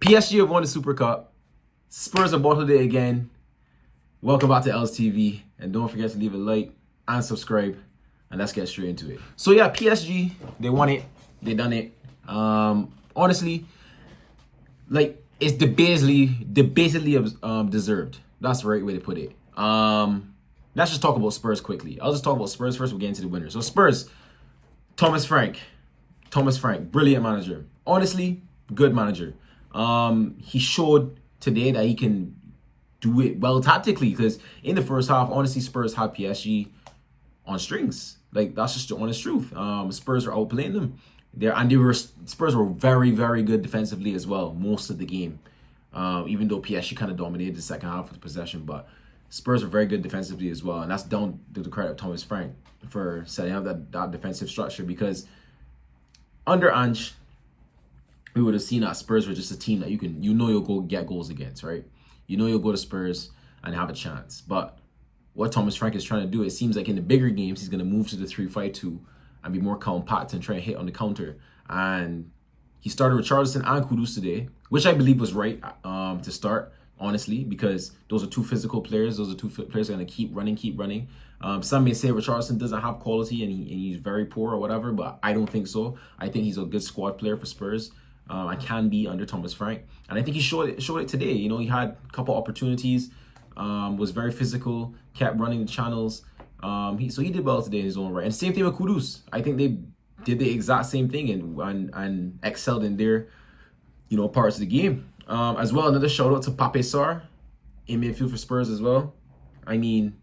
PSG have won the Super Cup. Spurs have bottled it again. Welcome back to Els TV. And don't forget to leave a like and subscribe. And let's get straight into it. So yeah, PSG, they won it. They done it. Honestly, like it's debatably deserved. That's the right way to put it. Let's just talk about Spurs quickly. I'll just talk about Spurs first. We'll get into the winners. So Spurs, Thomas Frank, brilliant manager. Honestly, good manager. He showed today that he can do it well tactically, because in the first half, honestly, Spurs had PSG on strings. Like, that's just the honest truth. Spurs were outplaying them. Spurs were very, very good defensively as well most of the game. Even though PSG kind of dominated the second half with possession, but Spurs were very good defensively as well, and that's down to the credit of Thomas Frank for setting up that defensive structure. Because under Ange, we would have seen that Spurs were just a team that you'll go get goals against, right? You'll go to Spurs and have a chance. But what Thomas Frank is trying to do, it seems like in the bigger games, he's going to move to the 3-5-2 and be more compact and try and hit on the counter. And he started with Richarlison and Kudus today, which I believe was right to start, honestly, because those are two physical players. Those are two players that are going to keep running. Some may say Richarlison doesn't have quality and he's very poor or whatever, but I don't think so. I think he's a good squad player for Spurs. I can be under Thomas Frank, and I think he showed it today. He had a couple opportunities, was very physical, kept running the channels. He did well today in his own right. And same thing with Kudus. I think they did the exact same thing and excelled in their parts of the game. As well, another shout out to Pape Sarr in midfield for Spurs as well. I mean,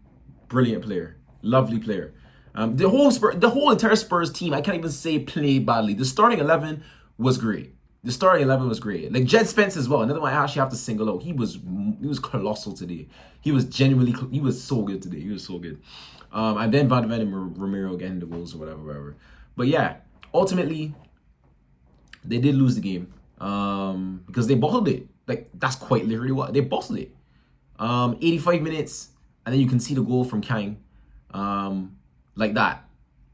brilliant player, lovely player. The whole entire Spurs team, I can't even say played badly. The starting 11 was great. Like Jed Spence as well. Another one I actually have to single out. He was colossal today. He was so good today. He was so good. And then Van de Ven and Romero getting the goals or whatever. But yeah, ultimately, they did lose the game because they bottled it. Like, that's quite literally what they bottled it. 85 minutes, and then you can see the goal from Kang, like that,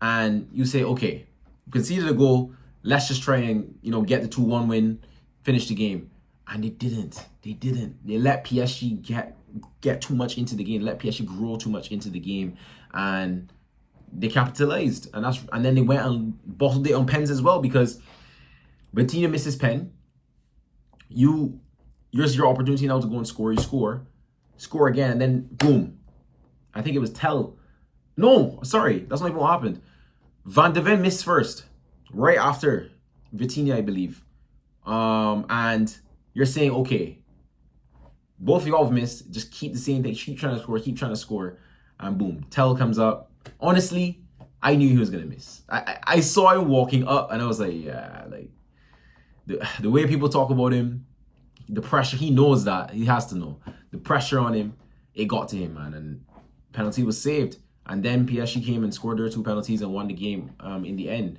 and you say, okay, you conceded a goal. Let's just try and get the 2-1 win, finish the game. And they didn't. They let PSG get too much into the game. Let PSG grow too much into the game, and they capitalized. And then they went and bottled it on pens as well, because Vitinha misses pen. Here's your opportunity now to go and score. You score again, and then boom. I think it was Tell. No, sorry, that's not even what happened. Van de Ven missed first, right after Vitinha, I believe. And you're saying, okay, both of y'all have missed. Just keep the same thing. Keep trying to score. And boom, Tell comes up. Honestly, I knew he was going to miss. I saw him walking up, and I was like, yeah, like, the way people talk about him, the pressure, he knows that. He has to know. The pressure on him, it got to him, man. And penalty was saved. And then PSG came and scored their 2 penalties and won the game in the end.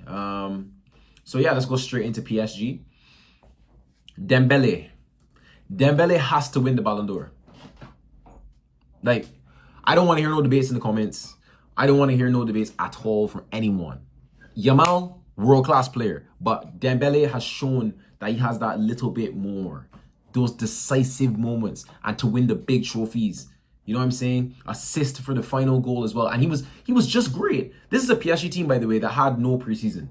So yeah, let's go straight into PSG. Dembele has to win the Ballon d'Or. Like, I don't want to hear no debates in the comments. I don't want to hear no debates at all from anyone. Yamal, world-class player. But Dembele has shown that he has that little bit more. Those decisive moments, and to win the big trophies. You know what I'm saying? Assist for the final goal as well. And he was just great. This is a PSG team, by the way, that had no preseason.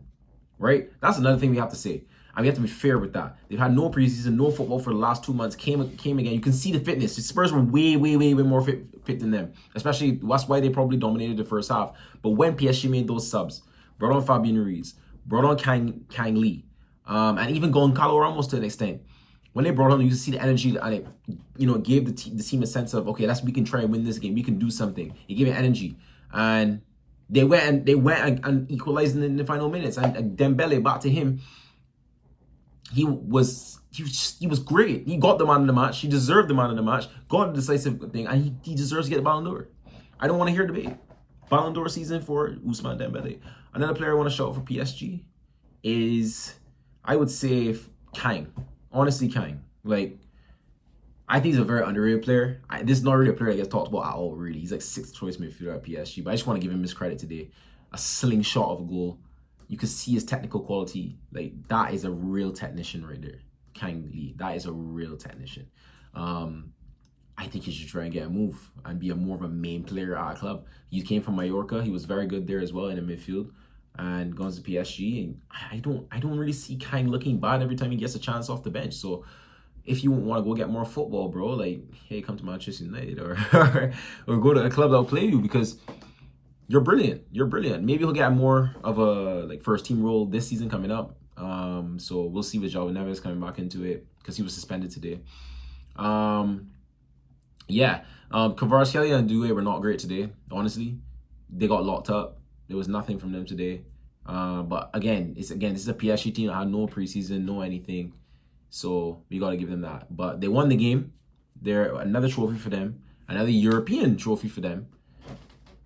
Right? That's another thing we have to say. And we have to be fair with that. They've had no preseason, no football for the last 2 months. Came again. You can see the fitness. The Spurs were way more fit than them. Especially, that's why they probably dominated the first half. But when PSG made those subs, brought on Fabian Ruiz, brought on Kang Lee, and even Goncalo Ramos to an extent. When they brought on, you see the energy, and it gave the team a sense of, okay, we can try and win this game. We can do something. It gave it energy, and they went and equalized in the final minutes. And Dembele, back to him, he was great. He got the man of the match. He deserved the man of the match. Got a decisive thing, and he deserves to get the Ballon d'Or. I don't want to hear debate. Ballon d'Or season for Ousmane Dembele. Another player I want to shout out for PSG is, I would say, Kang. Honestly, Kang. Like, I think he's a very underrated player. This is not really a player that gets talked about at all, really. He's like 6th choice midfielder at PSG, but I just want to give him his credit today. A slingshot of a goal. You can see his technical quality. Like, that is a real technician right there. Kang Lee. That is a real technician. I think he should try and get a move and be more of a main player at a club. He came from Mallorca. He was very good there as well in the midfield, and goes to PSG. And I don't really see Kang looking bad every time he gets a chance off the bench. So if you want to go get more football, bro, like, hey, come to Manchester United or or go to a club that'll play you, because you're brilliant. You're brilliant. Maybe he'll get more of a like first team role this season coming up. So we'll see with João Neves coming back into it because he was suspended today. Yeah. Kvaratskhelia and Doué were not great today. Honestly, they got locked up. There was nothing from them today. But again, this is a PSG team that had no preseason, no anything. So we got to give them that. But they won the game. They're another trophy for them, another European trophy for them.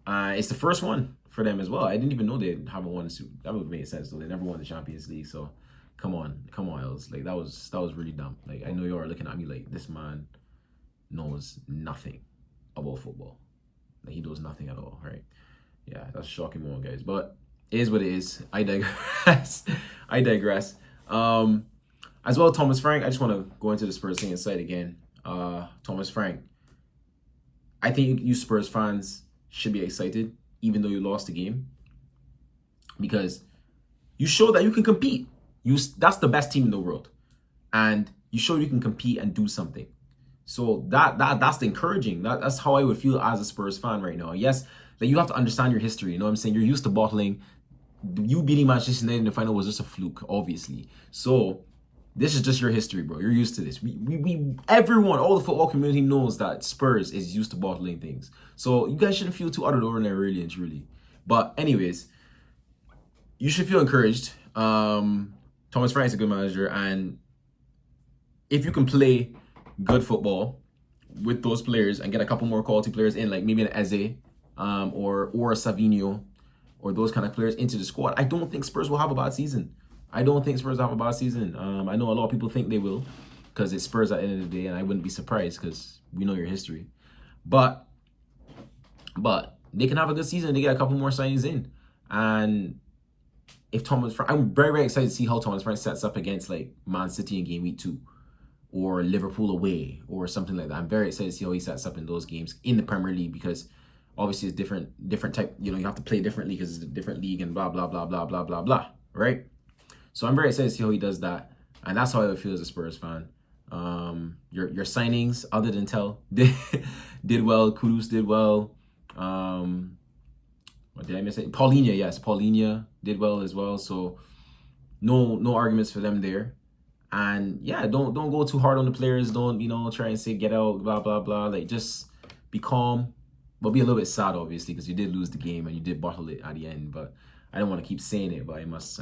It's the first one for them as well. I didn't even know they haven't won. That would make sense though. They never won the Champions League. So come on, Els. Like that was really dumb. Like I know you are looking at me like this man knows nothing about football. Like he knows nothing at all, right? Yeah, that's a shocking moment, guys. But it is what it is. I digress. I digress. As well, Thomas Frank. I just want to go into the Spurs thing inside again. Thomas Frank. I think you Spurs fans should be excited, even though you lost the game, because you show that you can compete. That's the best team in the world, and you show you can compete and do something. So that's the encouraging. That's how I would feel as a Spurs fan right now. Yes, that you have to understand your history. You know what I'm saying? You're used to bottling. You beating Manchester United in the final was just a fluke, obviously. So this is just your history, bro. You're used to this. Everyone, all the football community knows that Spurs is used to bottling things. So you guys shouldn't feel too out of the ordinary, really and truly. But anyways, you should feel encouraged. Thomas Frank is a good manager, and if you can play good football with those players and get a couple more quality players in, like maybe an Eze, or a Savinho, or those kind of players into the squad, I don't think Spurs will have a bad season. I don't think Spurs have a bad season. I know a lot of people think they will because it's Spurs at the end of the day, and I wouldn't be surprised because we know your history. But they can have a good season. They get a couple more signings in, and if Thomas Frank, I'm very, very excited to see how Thomas Frank sets up against like Man City in game week 2. Or Liverpool away, or something like that. I'm very excited to see how he sets up in those games in the Premier League, because obviously it's different type. You know, you have to play differently because it's a different league and blah blah blah blah blah blah blah. Right? So I'm very excited to see how he does that, and that's how I would feel as a Spurs fan. Your signings, other than did well. Kudus did well. What did I miss? Paulinho, yes, Paulinho did well as well. So no arguments for them there. And yeah, don't go too hard on the players. Don't, try and say get out, blah, blah, blah. Like, just be calm. But be a little bit sad, obviously, because you did lose the game and you did bottle it at the end. But I don't want to keep saying it, but I must.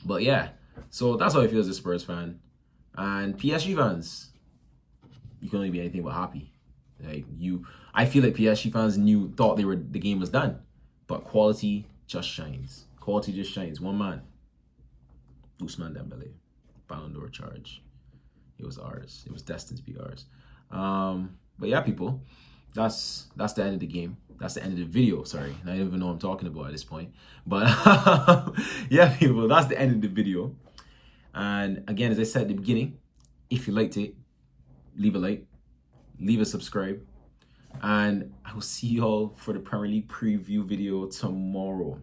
But yeah, so that's how I feel as a Spurs fan. And PSG fans, you can only be anything but happy. I feel like PSG fans thought the game was done. But quality just shines. Quality just shines. One man. Ousmane Dembele, Ballon d'Or charge. It was ours. It was destined to be ours. But yeah, people, that's the end of the game. That's the end of the video. Sorry, I don't even know what I'm talking about at this point. But yeah, people, that's the end of the video. And again, as I said at the beginning, if you liked it, leave a like, leave a subscribe, and I will see you all for the Premier League preview video tomorrow.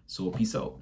So peace out.